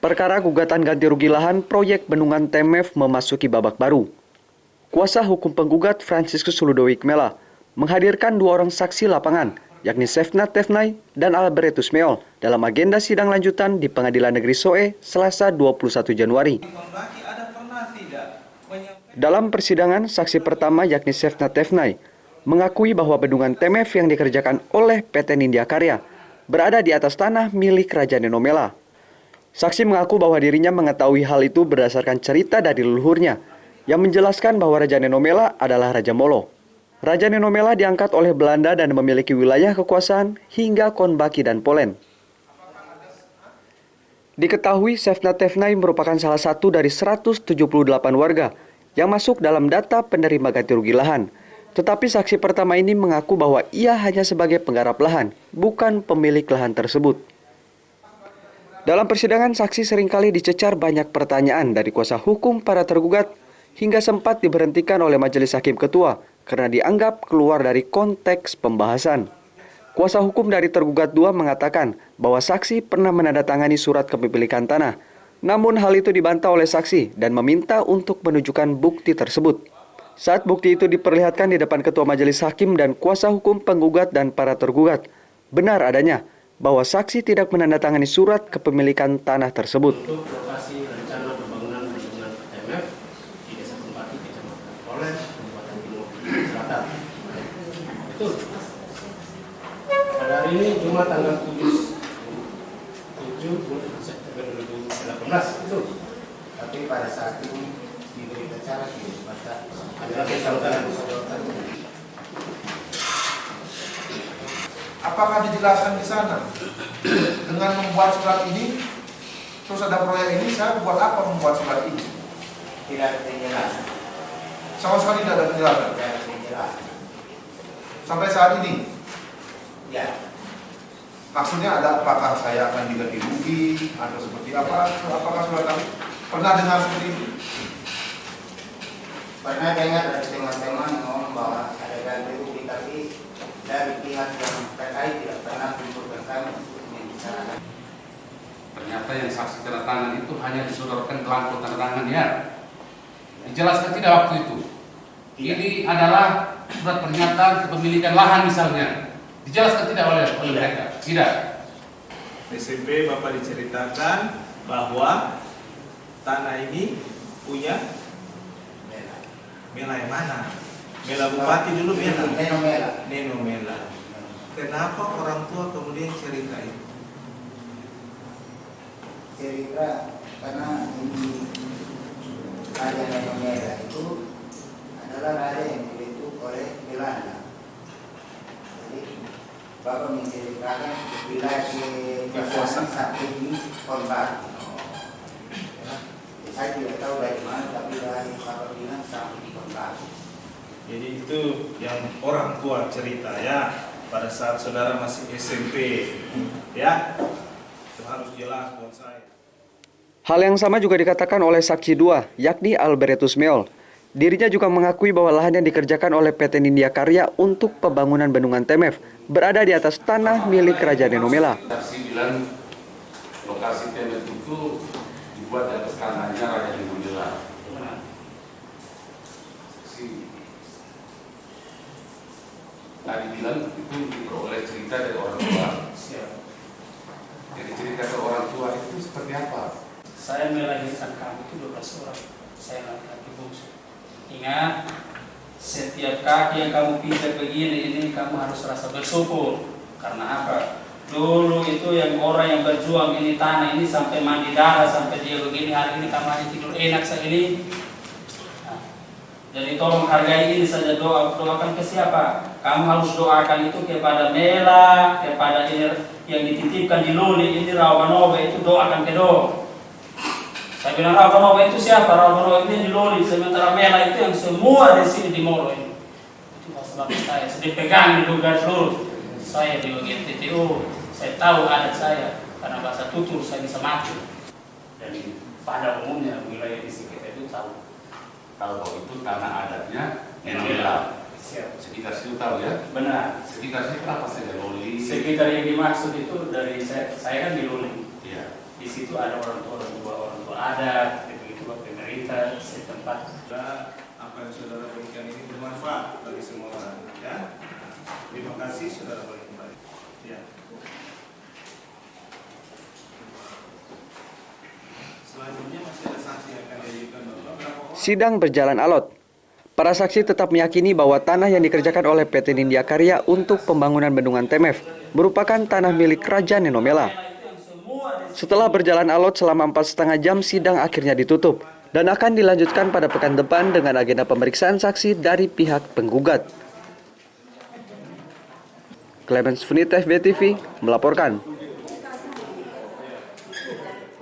Perkara gugatan ganti rugi lahan proyek bendungan TMF memasuki babak baru. Kuasa hukum penggugat Franciscus Ludovic Mela menghadirkan dua orang saksi lapangan, yakni Sefna Tefnai dan Albertus Meol dalam agenda sidang lanjutan di Pengadilan Negeri Soe, Selasa 21 Januari. Dalam persidangan, saksi pertama yakni Sefna Tefnai mengakui bahwa bendungan TMF yang dikerjakan oleh PT Nindya Karya berada di atas tanah milik Raja Nenomela. Saksi mengaku bahwa dirinya mengetahui hal itu berdasarkan cerita dari leluhurnya yang menjelaskan bahwa Raja Nenomela adalah Raja Molo. Raja Nenomela diangkat oleh Belanda dan memiliki wilayah kekuasaan hingga Konbaki dan Polen. Diketahui Sefna Tefnai merupakan salah satu dari 178 warga yang masuk dalam data penerima ganti rugi lahan. Tetapi saksi pertama ini mengaku bahwa ia hanya sebagai penggarap lahan, bukan pemilik lahan tersebut. Dalam persidangan, saksi seringkali dicecar banyak pertanyaan dari kuasa hukum para tergugat hingga sempat diberhentikan oleh Majelis Hakim Ketua karena dianggap keluar dari konteks pembahasan. Kuasa hukum dari tergugat 2 mengatakan bahwa saksi pernah menandatangani surat kepemilikan tanah. Namun hal itu dibantah oleh saksi dan meminta untuk menunjukkan bukti tersebut. Saat bukti itu diperlihatkan di depan Ketua Majelis Hakim dan kuasa hukum penggugat dan para tergugat, benar adanya bahwa saksi tidak menandatangani surat kepemilikan tanah tersebut. Untuk lokasi rencana pembangunan bendungan TMF di Desa Konbaki, Kecamatan Polen, Kabupaten Timur Selatan. Betul. Pada hari ini Jumat tanggal 7 September 2018 itu. Tapi pada saat ini diberi acara di baca adalah kesalahan. Apakah dijelaskan di sana dengan membuat surat ini, terus ada proyek ini, saya buat apa membuat surat ini? tidak dijelaskan. Sama sekali tidak ada penjelasan. Tidak dijelaskan. Sampai saat ini, Ya, maksudnya ada apakah saya akan diganti rugi atau seperti apa? Apakah surat kami pernah dengar seperti itu? pernah dengar dari teman-teman ngomong bahwa ada ganti rugi, tapi dari pihak yang terkait tidak pernah mengumpulkan kami untuk membicarakan. Ternyata yang saksi tanda tangan itu hanya disodorkan belangko tanda tangan ya. Dijelaskan tidak waktu itu. Ini adalah surat pernyataan kepemilikan lahan misalnya. Dijelaskan tidak oleh mereka? Tidak. SMP Bapak diceritakan bahwa tanah ini punya Mela yang mana? Mela Bupati dulu Mela. Nenomela. Kenapa orang tua kemudian cerita itu? Cerita karena ini Raja Nenomela itu adalah raja yang dibentuk oleh Belanda. Jadi Bapak menceritakan wilayah kekuasaan sampai di Konbaki. Saya tidak tahu dari mana, tapi dari Bapak bilang sampai di Konbaki. Jadi itu yang orang tua cerita ya pada saat saudara masih SMP ya. Itu harus jelas buat saya. Hal yang sama juga dikatakan oleh saksi 2, yakni Albertus Meol. Dirinya juga mengakui bahwa lahan yang dikerjakan oleh PT Nindya Karya untuk pembangunan bendungan TMF berada di atas tanah milik Raja Nenomela. Saksi bilang lokasi TMF itu dibuat di atas tanahnya Raja Nenomela. Saksi tadi bilang itu diperoleh cerita dari orang tua. Jadi cerita dari orang tua itu seperti apa? Saya melahirkan kamu itu 12 orang. Saya laki-laki bungsu. Ingat, setiap kaki yang kamu pijak begini ini kamu harus rasa bersyukur. Karena apa? Dulu itu yang orang yang berjuang ini tanah ini sampai mandi darah sampai dia begini, hari ini kamu hanya tidur enak saja ini. Nah, jadi tolong hargai ini saja, doakan ke siapa? Kamu harus doakan itu kepada Mela, kepada ini yang dititipkan di Luli ini Rawanova itu doakan ke do. Saya bilang Rawanova itu siapa? Rawanova itu yang di Loli, sementara Mela itu yang semua di sini di Moro ini. Itu masalah saya, saya dipegang di garis lurus. Saya di bagian TTO, saya tahu adat saya, karena bahasa tutur saya bisa mati. Dan pada umumnya wilayah di sekitar itu tahu Kalau itu tanah adatnya Nenomela. Sekitar situ tahu ya? Benar. Sekitar situ apa saja? Loli. Sekitar yang dimaksud itu dari saya kan di Loli. Iya. Di situ ada orang tua adat, begitu pemerintah setempat. Apa yang saudara berikan ini bermanfaat bagi semua orang. Ya, terima kasih saudara boleh kembali. Ya. Selanjutnya masih ada saksi yang akan diajukan Bapak. Berapa orang? Sidang berjalan alot. Para saksi tetap meyakini bahwa tanah yang dikerjakan oleh PT Nindya Karya untuk pembangunan bendungan Temef merupakan tanah milik Kerajaan Nenomela. Setelah berjalan alot selama 4,5 jam, sidang akhirnya ditutup dan akan dilanjutkan pada pekan depan dengan agenda pemeriksaan saksi dari pihak penggugat. Clemens Funit, FBTV melaporkan.